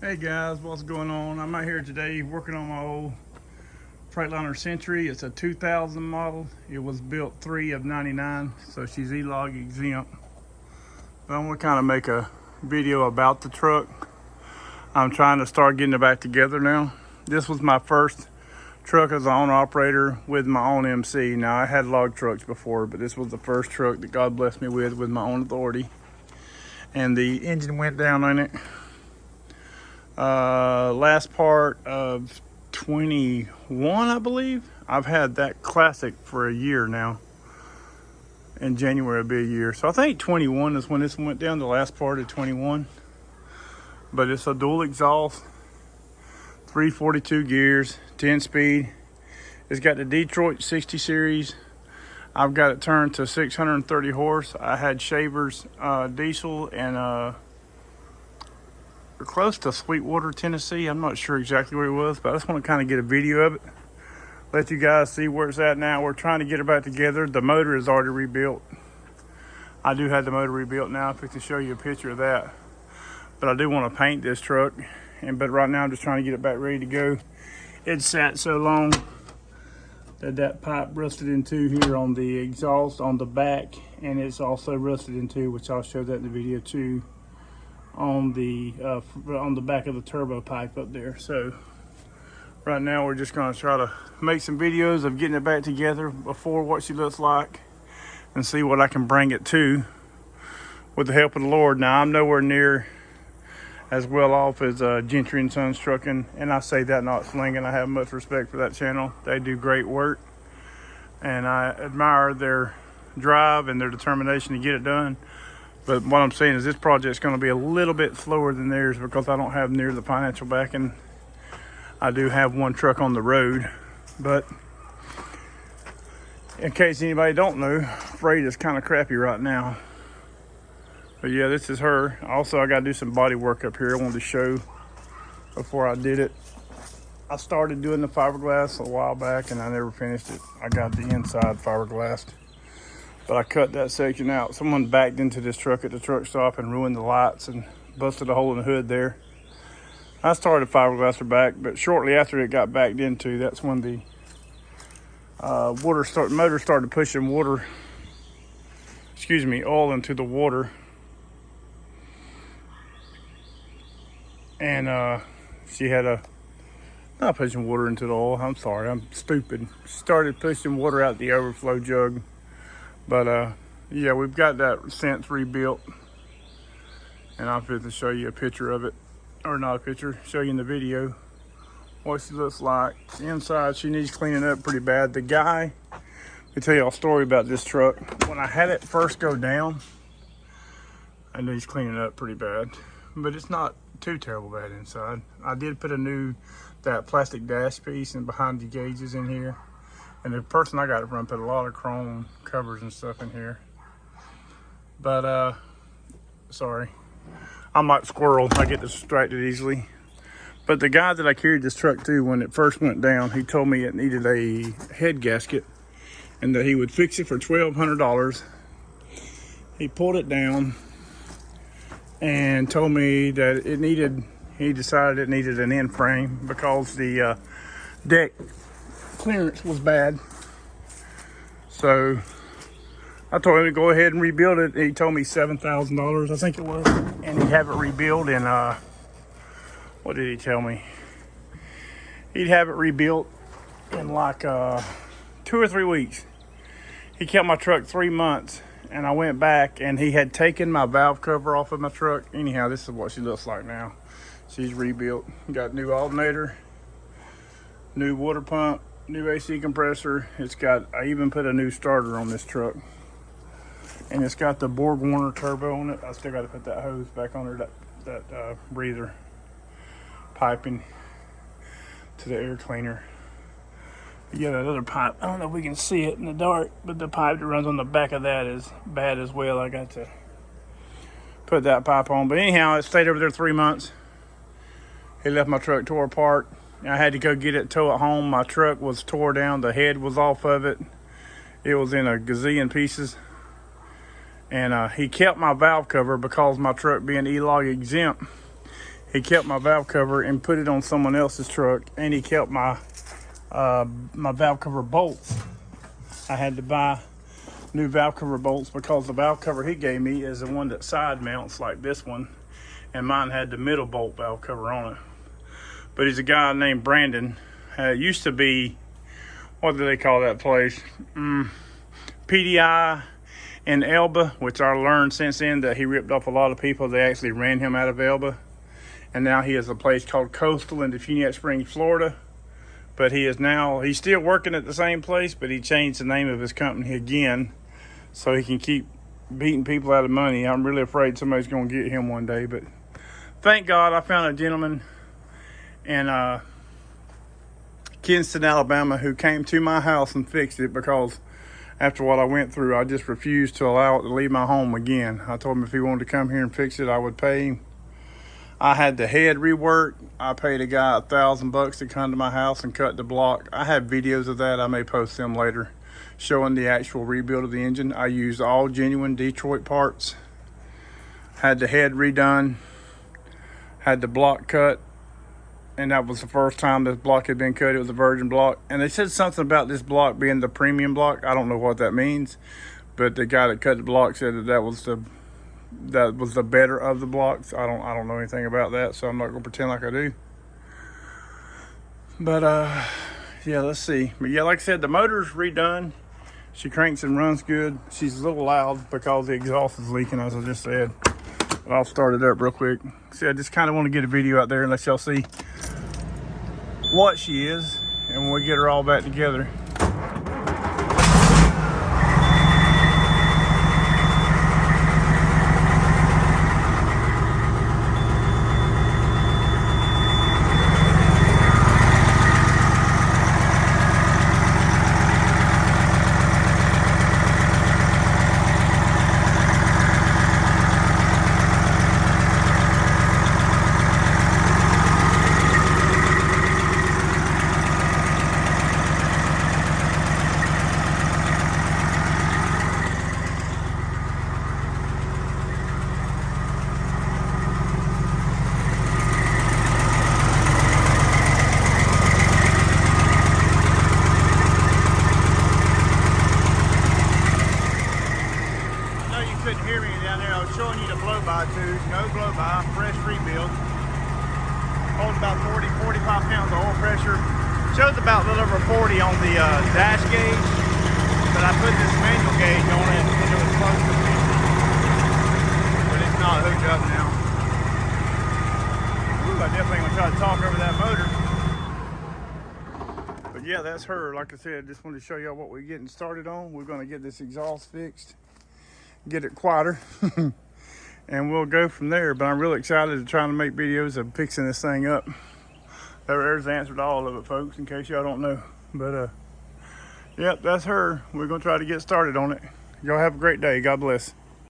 Hey guys, what's going on? I'm out here today working on my old Freightliner Century. It's a 2000 model. It was built 3 of 99, so she's E-Log exempt. But I'm gonna kind of make a video about the truck. I'm trying to start getting it back together now. This was my first truck as an owner operator with my own MC. Now I had log trucks before, but this was the first truck that God blessed me with my own authority. And the engine went down on it. Last part of 21, I believe. I've had that classic for a year now. In January it'll be a year. So I think 21 is when this went down, the last part of 21. But it's a dual exhaust, 342 gears, 10 speed. It's got the Detroit 60 series. I've got it turned to 630 horse. I had Shavers diesel and close to Sweetwater, Tennessee. I'm not sure exactly where it was, but I just want to kind of get a video of it. Let you guys see where it's at now. We're trying to get it back together. The motor is already rebuilt. I do have the motor rebuilt now. I'm to show you a picture of that. But I do want to paint this truck. But right now I'm just trying to get it back ready to go. It sat so long that pipe rusted into here on the exhaust on the back, and it's also rusted into, which I'll show that in the video too, on the back of the turbo pipe up there. So right now we're just going to try to make some videos of getting it back together before what she looks like and see what I can bring it to with the help of the Lord. Now I'm nowhere near as well off as Gentry and Sons Trucking, and I say that not slinging. I have much respect for that channel. They do great work, and I admire their drive and their determination to get it done. But what I'm saying is this project's going to be a little bit slower than theirs because I don't have near the financial backing. I do have one truck on the road, but in case anybody don't know, freight is kind of crappy right now. But yeah, this is her. Also, I got to do some body work up here. I wanted to show before I did it. I started doing the fiberglass a while back and I never finished it. I got the inside fiberglass, but I cut that section out. Someone backed into this truck at the truck stop and ruined the lights and busted a hole in the hood there. I started fiberglass back, but shortly after it got backed into, that's when the motor started pushing oil into the water. And she had not pushing water into the oil. I'm sorry, I'm stupid. She started pushing water out the overflow jug. But yeah, we've got that since rebuilt, and I'm going to show you a picture of it, or not a picture, show you in the video what she looks like. The inside, she needs cleaning up pretty bad. The guy, let me tell you a story about this truck. When I had it first go down, I needs cleaning up pretty bad, but it's not too terrible bad inside. I did put that plastic dash piece and behind the gauges in here. And the person I got it from put a lot of chrome covers and stuff in here. But, sorry. I'm like squirrel. I get distracted easily. But the guy that I carried this truck to when it first went down, he told me it needed a head gasket and that he would fix it for $1,200. He pulled it down and told me that he decided it needed an end frame because the deck clearance was bad. So I told him to go ahead and rebuild it. He told me $7,000, I think it was, and he'd have it rebuilt in what did he tell me? He'd have it rebuilt in like 2 or 3 weeks. He kept my truck 3 months, and I went back and he had taken my valve cover off of my truck. Anyhow, this is what she looks like now. She's rebuilt. Got new alternator, new water pump, new AC compressor. I even put a new starter on this truck. And it's got the Borg Warner turbo on it. I still got to put that hose back on there, that breather piping to the air cleaner. Yeah, that other pipe, I don't know if we can see it in the dark, but the pipe that runs on the back of that is bad as well. I got to put that pipe on. But anyhow, it stayed over there 3 months. He left my truck tore apart. I had to go get it, tow it home. My truck was tore down. The head was off of it. It was in a gazillion pieces. And he kept my valve cover because my truck being E-Log exempt. He kept my valve cover and put it on someone else's truck, and he kept my my valve cover bolts. I had to buy new valve cover bolts because the valve cover he gave me is the one that side mounts like this one, and mine had the middle bolt valve cover on it. But he's a guy named Brandon. It used to be, what do they call that place? PDI in Elba, which I learned since then that he ripped off a lot of people. They actually ran him out of Elba. And now he has a place called Coastal in Defuniak Springs, Florida. But he's still working at the same place, but he changed the name of his company again so he can keep beating people out of money. I'm really afraid somebody's going to get him one day. But thank God I found a gentleman in Kinston, Alabama, who came to my house and fixed it, because after what I went through, I just refused to allow it to leave my home again. I told him if he wanted to come here and fix it, I would pay him. I had the head reworked. I paid a guy $1,000 to come to my house and cut the block. I have videos of that. I may post them later, showing the actual rebuild of the engine. I used all genuine Detroit parts. Had the head redone. Had the block cut. And that was the first time this block had been cut. It was a virgin block. And they said something about this block being the premium block. I don't know what that means. But the guy that cut the block said that was the better of the blocks. I don't know anything about that, so I'm not gonna pretend like I do. But yeah, let's see. But yeah, like I said, the motor's redone. She cranks and runs good. She's a little loud because the exhaust is leaking, as I just said. But I'll start it up real quick. See, I just kind of want to get a video out there and let y'all see what she is, and when we get her all back together. Couldn't hear me down there. I was showing you the blow-by tube. No blow-by, fresh rebuild. Holds about 40, 45 pounds of oil pressure. Shows about a little over 40 on the dash gauge. But I put this manual gauge on it and it was close to 50. But it's not hooked up now. Ooh, I definitely gonna try to talk over that motor. But yeah, that's her. Like I said, just wanted to show y'all what we're getting started on. We're gonna get this exhaust fixed, get it quieter, and we'll go from there. But I'm really excited to try to make videos of fixing this thing up. There's the answer to all of it, folks, in case y'all don't know. But yep, that's her. We're gonna try to get started on it. Y'all have a great day. God bless.